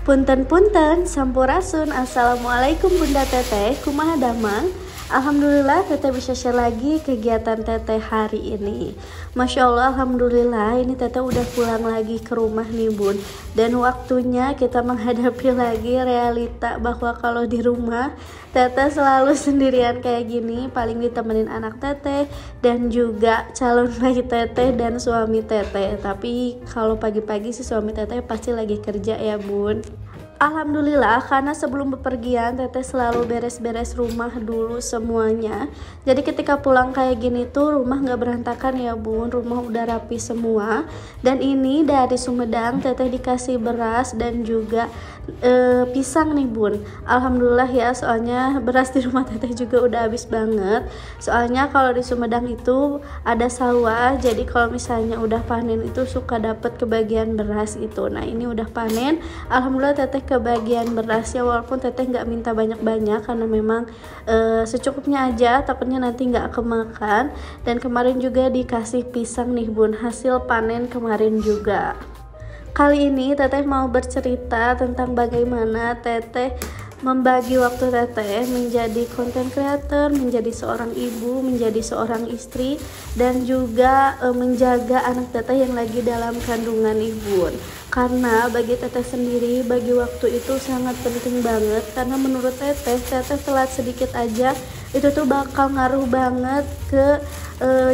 Punten-punten, sampurasun. Assalamualaikum Bunda Teteh, kumaha damang? Alhamdulillah Teteh bisa share lagi kegiatan Teteh hari ini. Masya Allah, Alhamdulillah ini Teteh udah pulang lagi ke rumah nih Bun. Dan waktunya kita menghadapi lagi realita bahwa kalau di rumah Teteh selalu sendirian kayak gini, paling ditemenin anak Teteh dan juga calon lagi Teteh dan suami Teteh. Tapi kalau pagi-pagi sih suami Teteh pasti lagi kerja ya Bun. Alhamdulillah, karena sebelum bepergian Teteh selalu beres-beres rumah dulu semuanya. Jadi ketika pulang kayak gini tuh rumah gak berantakan ya Bun, rumah udah rapi semua. Dan ini dari Sumedang Teteh dikasih beras dan juga pisang nih Bun. Alhamdulillah ya, soalnya beras di rumah Teteh juga udah habis banget. Soalnya kalau di Sumedang itu ada sawah, jadi kalau misalnya udah panen itu suka dapet kebagian beras gitu. Nah ini udah panen, Alhamdulillah Teteh kebagian berasnya, walaupun Teteh nggak minta banyak-banyak karena memang secukupnya aja, takutnya nanti nggak kemakan. Dan kemarin juga dikasih pisang nih Bun, hasil panen kemarin juga. Kali ini Teteh mau bercerita tentang bagaimana Teteh membagi waktu Teteh menjadi content creator, menjadi seorang ibu, menjadi seorang istri, dan juga menjaga anak Teteh yang lagi dalam kandungan ibu. Karena bagi Teteh sendiri, bagi waktu itu sangat penting banget. Karena menurut Teteh telat sedikit aja itu tuh bakal ngaruh banget ke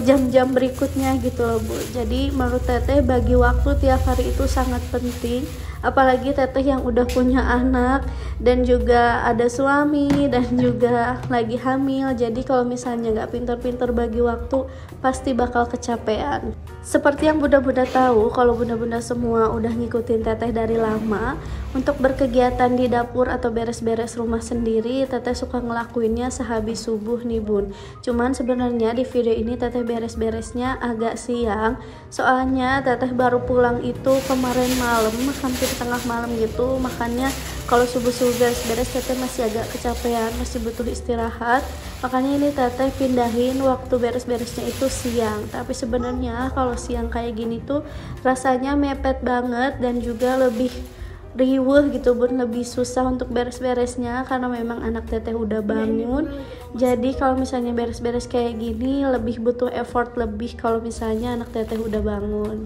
jam-jam berikutnya gitu loh Bu. Jadi menurut Teteh bagi waktu tiap hari itu sangat penting. Apalagi Teteh yang udah punya anak dan juga ada suami dan juga lagi hamil. Jadi kalau misalnya nggak pintar-pintar bagi waktu pasti bakal kecapean. Seperti yang bunda-bunda tahu, kalau bunda-bunda semua udah ngikutin Teteh dari lama, untuk berkegiatan di dapur atau beres-beres rumah sendiri Teteh suka ngelakuinnya sehabis subuh nih Bun. Cuman sebenarnya di video ini Teteh beres-beresnya agak siang, soalnya Teteh baru pulang itu kemarin malam, hampir tengah malam gitu. Makanya kalau subuh-subuh beres-beres Teteh masih agak kecapean, masih butuh istirahat. Makanya ini Teteh pindahin waktu beres-beresnya itu siang. Tapi sebenarnya kalau siang kayak gini tuh rasanya mepet banget dan juga lebih riweuh gitu Bun, lebih susah untuk beres-beresnya karena memang anak Teteh udah bangun. Jadi kalau misalnya beres-beres kayak gini lebih butuh effort lebih kalau misalnya anak Teteh udah bangun.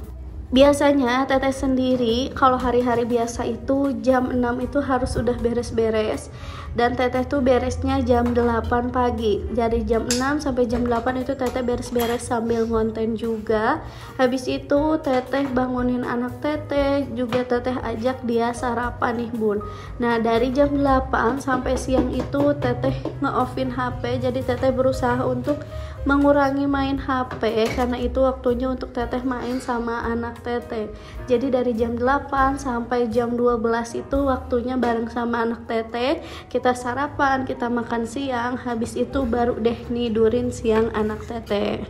Biasanya Teteh sendiri kalau hari-hari biasa itu jam 6 itu harus udah beres-beres. Dan Teteh tuh beresnya jam 8 pagi. Dari jam 6 sampai jam 8 itu Teteh beres-beres sambil ngonten juga. Habis itu Teteh bangunin anak Teteh, juga Teteh ajak dia sarapan nih Bun. Nah dari jam 8 sampai siang itu Teteh nge-offin HP. Jadi Teteh berusaha untuk mengurangi main HP karena itu waktunya untuk Teteh main sama anak Teteh. Jadi dari jam 8 sampai jam 12 itu waktunya bareng sama anak Teteh. Kita sarapan, kita makan siang, habis itu baru deh nidurin siang anak Teteh.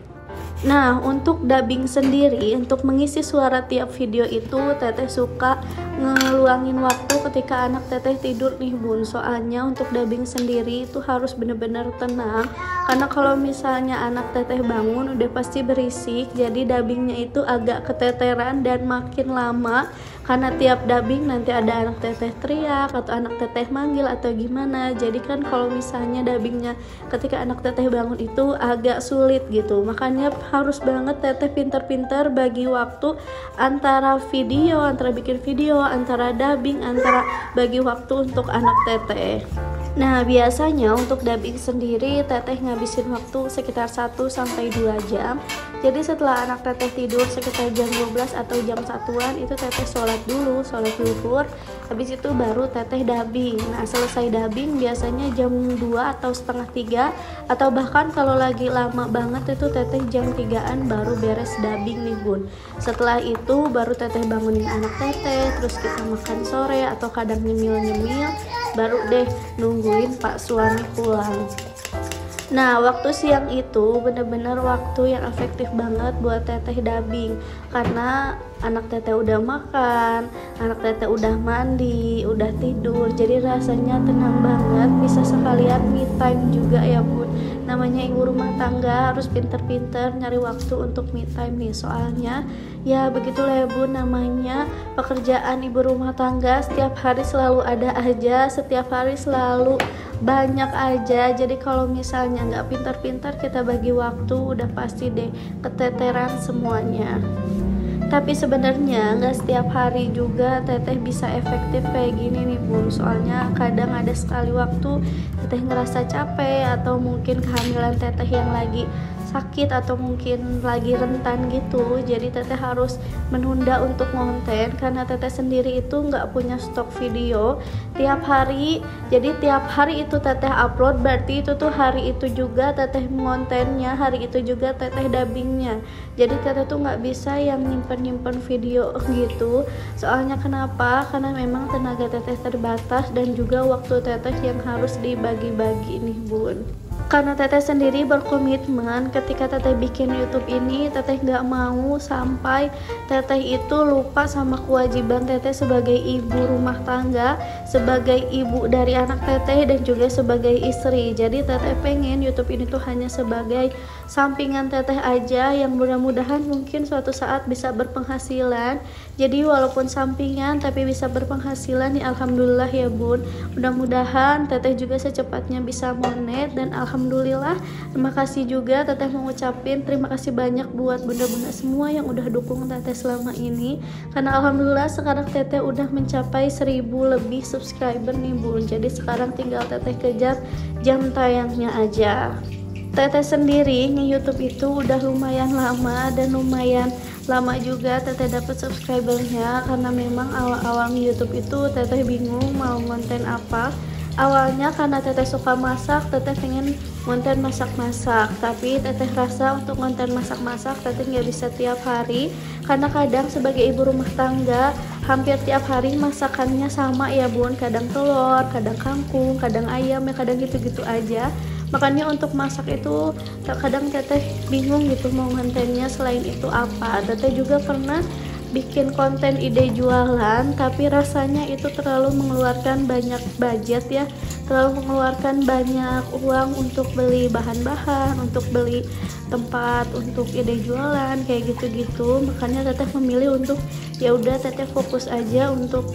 Nah untuk dubbing sendiri, untuk mengisi suara tiap video itu Teteh suka ngeluangin waktu ketika anak Teteh tidur nih Bun. Soalnya untuk dubbing sendiri itu harus bener-bener tenang, karena kalau misalnya anak Teteh bangun udah pasti berisik. Jadi dubbingnya itu agak keteteran dan makin lama, karena tiap dubbing nanti ada anak Teteh teriak atau anak Teteh manggil atau gimana. Jadi kan kalau misalnya dubbingnya ketika anak Teteh bangun itu agak sulit gitu. Makanya harus banget Teteh pinter-pinter bagi waktu antara video, antara bikin video, antara dubbing, antara bagi waktu untuk anak Teteh. Nah biasanya untuk dubbing sendiri Teteh ngabisin waktu sekitar 1-2 jam. Jadi setelah anak Teteh tidur sekitar jam 12 atau jam 1-an itu Teteh sholat dulu, sholat zuhur. Habis itu baru Teteh dubbing. Nah selesai dubbing biasanya jam 2 atau setengah 3, atau bahkan kalau lagi lama banget itu Teteh jam 3-an baru beres dubbing nih Bun. Setelah itu baru Teteh bangunin anak Teteh, terus kita makan sore atau kadang nyemil-nyemil, baru deh nungguin Pak suami pulang. Nah waktu siang itu bener-bener waktu yang efektif banget buat Teteh dubbing, karena anak teteh udah makan, anak teteh udah mandi, udah tidur, jadi rasanya tenang banget, bisa sekalian me time juga ya bun. Namanya ibu rumah tangga harus pinter-pinter nyari waktu untuk me time nih, soalnya ya begitulah ya bun, namanya pekerjaan ibu rumah tangga setiap hari selalu ada aja, setiap hari selalu banyak aja. Jadi kalau misalnya nggak pintar-pintar kita bagi waktu, udah pasti deh keteteran semuanya. Tapi sebenarnya nggak setiap hari juga teteh bisa efektif kayak gini nih bun, soalnya kadang ada sekali waktu teteh ngerasa capek, atau mungkin kehamilan teteh yang lagi sakit atau mungkin lagi rentan gitu, jadi teteh harus menunda untuk ngonten karena teteh sendiri itu nggak punya stok video tiap hari. Jadi tiap hari itu teteh upload, berarti itu tuh hari itu juga teteh ngontennya, hari itu juga teteh dubbingnya. Jadi teteh tuh nggak bisa yang nyimpen video gitu, soalnya kenapa, karena memang tenaga teteh terbatas dan juga waktu teteh yang harus dibagi-bagi nih bun. Karena teteh sendiri berkomitmen ketika teteh bikin YouTube ini, teteh nggak mau sampai teteh itu lupa sama kewajiban teteh sebagai ibu rumah tangga, sebagai ibu dari anak teteh, dan juga sebagai istri. Jadi teteh pengen YouTube ini tuh hanya sebagai sampingan teteh aja, yang mudah-mudahan mungkin suatu saat bisa berpenghasilan. Jadi walaupun sampingan tapi bisa berpenghasilan ya alhamdulillah ya bun. Mudah-mudahan teteh juga secepatnya bisa monet, dan alhamdulillah terima kasih juga teteh mengucapin terima kasih banyak buat bunda-bunda semua yang udah dukung teteh selama ini, karena alhamdulillah sekarang teteh udah mencapai 1000 lebih subscriber nih bun. Jadi sekarang tinggal teteh kejar jam tayangnya aja. Teteh sendiri nge-YouTube itu udah lumayan lama, dan lumayan lama juga teteh dapat subscribernya, karena memang awal-awal YouTube itu teteh bingung mau konten apa. Awalnya karena teteh suka masak, teteh pengen konten masak-masak, tapi teteh rasa untuk konten masak-masak teteh nggak bisa tiap hari, karena kadang sebagai ibu rumah tangga hampir tiap hari masakannya sama ya bun, kadang telur, kadang kangkung, kadang ayam, ya kadang gitu-gitu aja. Makanya untuk masak itu kadang teteh bingung gitu mau kontennya selain itu apa. Teteh juga pernah bikin konten ide jualan, tapi rasanya itu terlalu mengeluarkan banyak budget ya, terlalu mengeluarkan banyak uang untuk beli bahan-bahan, untuk beli tempat, untuk ide jualan kayak gitu-gitu. Makanya teteh memilih untuk ya udah teteh fokus aja untuk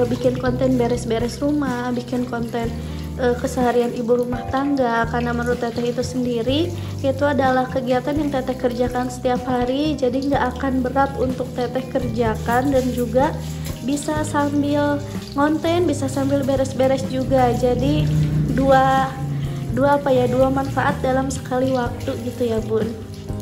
bikin konten beres-beres rumah, bikin konten keseharian ibu rumah tangga, karena menurut teteh itu sendiri itu adalah kegiatan yang teteh kerjakan setiap hari, jadi nggak akan berat untuk teteh kerjakan, dan juga bisa sambil ngonten, bisa sambil beres-beres juga. Jadi dua manfaat dalam sekali waktu gitu ya bun.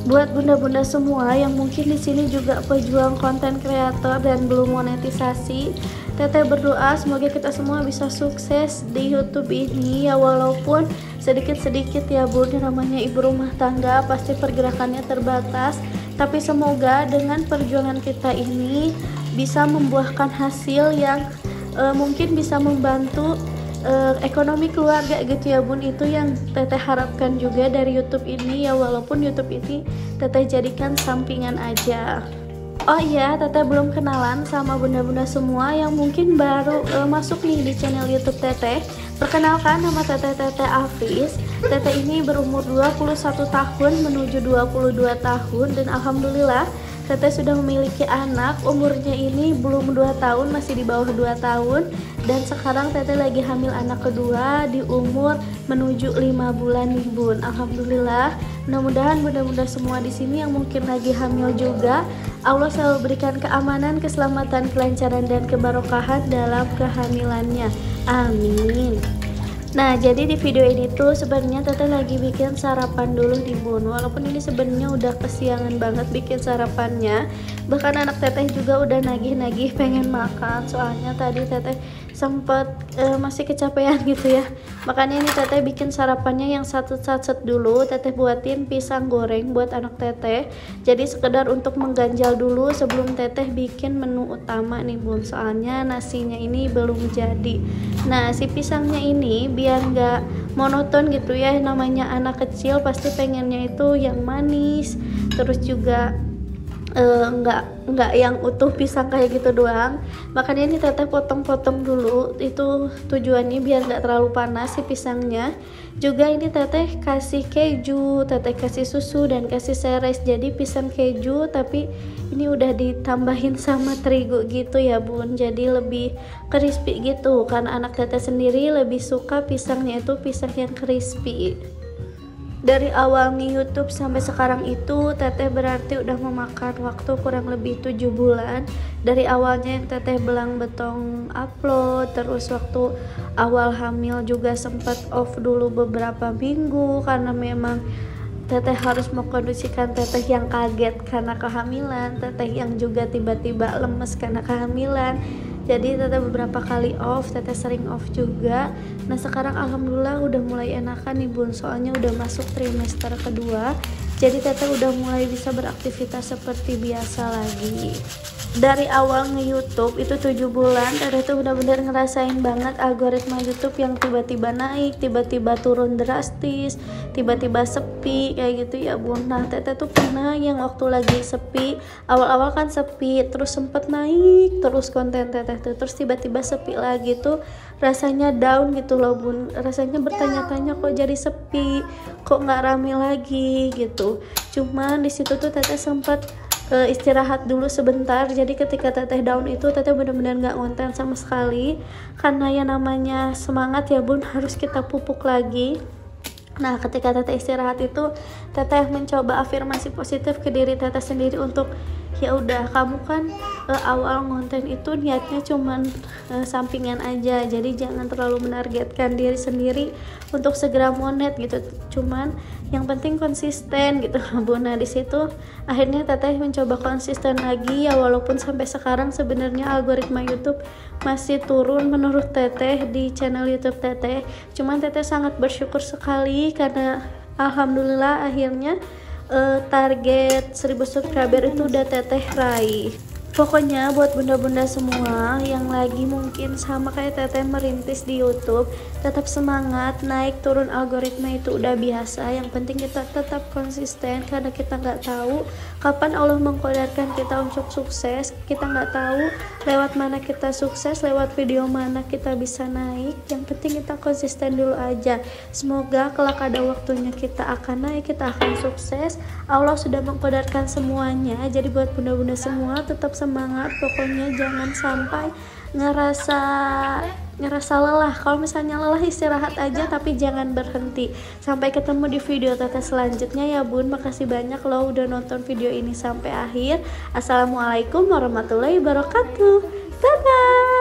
Buat bunda-bunda semua yang mungkin di sini juga pejuang konten kreator dan belum monetisasi, teteh berdoa semoga kita semua bisa sukses di YouTube ini ya, walaupun sedikit-sedikit ya bun, namanya ibu rumah tangga pasti pergerakannya terbatas, tapi semoga dengan perjuangan kita ini bisa membuahkan hasil yang mungkin bisa membantu ekonomi keluarga gitu ya bun. Itu yang teteh harapkan juga dari YouTube ini ya, walaupun YouTube ini teteh jadikan sampingan aja. Oh iya, teteh belum kenalan sama bunda-bunda semua yang mungkin baru masuk nih di channel YouTube teteh. Perkenalkan, nama teteh Afis. Teteh ini berumur 21 tahun menuju 22 tahun, dan alhamdulillah teteh sudah memiliki anak. Umurnya ini belum 2 tahun, masih di bawah 2 tahun, dan sekarang teteh lagi hamil anak kedua di umur menuju 5 bulan nih bun. Alhamdulillah. Mudah-mudahan bunda-bunda semua di sini yang mungkin lagi hamil juga, Allah selalu berikan keamanan, keselamatan, kelancaran, dan keberkahan dalam kehamilannya. Amin. Nah, jadi di video ini tuh sebenarnya teteh lagi bikin sarapan dulu di bun. Walaupun ini sebenarnya udah kesiangan banget bikin sarapannya. Bahkan anak teteh juga udah nagih-nagih pengen makan. Soalnya tadi teteh sempet masih kecapean gitu ya. Makanya ini teteh bikin sarapannya yang satu-satu dulu. Teteh buatin pisang goreng buat anak teteh. Jadi sekedar untuk mengganjal dulu sebelum teteh bikin menu utama nih bun. Soalnya nasinya ini belum jadi. Nah, si pisangnya ini biar nggak monoton gitu ya, namanya anak kecil pasti pengennya itu yang manis, terus juga nggak yang utuh pisang kayak gitu doang. Makanya ini teteh potong-potong dulu, itu tujuannya biar nggak terlalu panas si pisangnya. Juga ini teteh kasih keju, teteh kasih susu dan kasih seres, jadi pisang keju tapi ini udah ditambahin sama terigu gitu ya bun, jadi lebih crispy gitu, karena anak teteh sendiri lebih suka pisangnya itu pisang yang crispy. Dari awal nge-YouTube sampai sekarang itu teteh berarti udah memakan waktu kurang lebih 7 bulan. Dari awalnya yang teteh belang betong upload, terus waktu awal hamil juga sempat off dulu beberapa minggu karena memang teteh harus mengkondisikan teteh yang kaget karena kehamilan, teteh yang juga tiba-tiba lemes karena kehamilan. Jadi teteh beberapa kali off, teteh sering off juga. Nah sekarang alhamdulillah udah mulai enakan nih bun, soalnya udah masuk trimester kedua, jadi teteh udah mulai bisa beraktivitas seperti biasa lagi. Dari awal nge-YouTube itu 7 bulan, teteh tuh benar-benar ngerasain banget algoritma YouTube yang tiba-tiba naik, tiba-tiba turun drastis, tiba-tiba sepi kayak gitu ya bun. Nah teteh tuh pernah yang waktu lagi sepi, awal-awal kan sepi, terus sempet naik terus konten teteh tuh, terus tiba-tiba sepi lagi tuh rasanya down gitu loh bun, rasanya bertanya-tanya kok jadi sepi, kok nggak rame lagi gitu. Cuman di situ tuh teteh sempat istirahat dulu sebentar. Jadi ketika teteh down itu teteh benar-benar nggak konten sama sekali, karena ya namanya semangat ya bun harus kita pupuk lagi. Nah ketika teteh istirahat itu teteh mencoba afirmasi positif ke diri teteh sendiri untuk ya udah, kamu kan awal konten itu niatnya cuman sampingan aja, jadi jangan terlalu menargetkan diri sendiri untuk segera monet gitu, cuman yang penting konsisten gitu bun. Nah di situ akhirnya teteh mencoba konsisten lagi ya, walaupun sampai sekarang sebenarnya algoritma YouTube masih turun menurut teteh di channel YouTube teteh, cuman teteh sangat bersyukur sekali karena alhamdulillah akhirnya target 1000 subscriber itu udah teteh raih. Pokoknya buat bunda-bunda semua yang lagi mungkin sama kayak teteh merintis di YouTube, tetap semangat. Naik turun algoritma itu udah biasa, yang penting kita tetap konsisten karena kita nggak tahu kapan Allah mengkodarkan kita untuk sukses. Kita nggak tahu lewat mana kita sukses, lewat video mana kita bisa naik. Yang penting kita konsisten dulu aja. Semoga kelak ada waktunya kita akan naik, kita akan sukses. Allah sudah mengkodarkan semuanya. Jadi buat bunda-bunda semua tetap semangat, pokoknya jangan sampai ngerasa lelah. Kalau misalnya lelah istirahat aja, tapi jangan berhenti. Sampai ketemu di video teteh selanjutnya ya bun. Makasih banyak lo udah nonton video ini sampai akhir. Assalamualaikum warahmatullahi wabarakatuh. Dadah.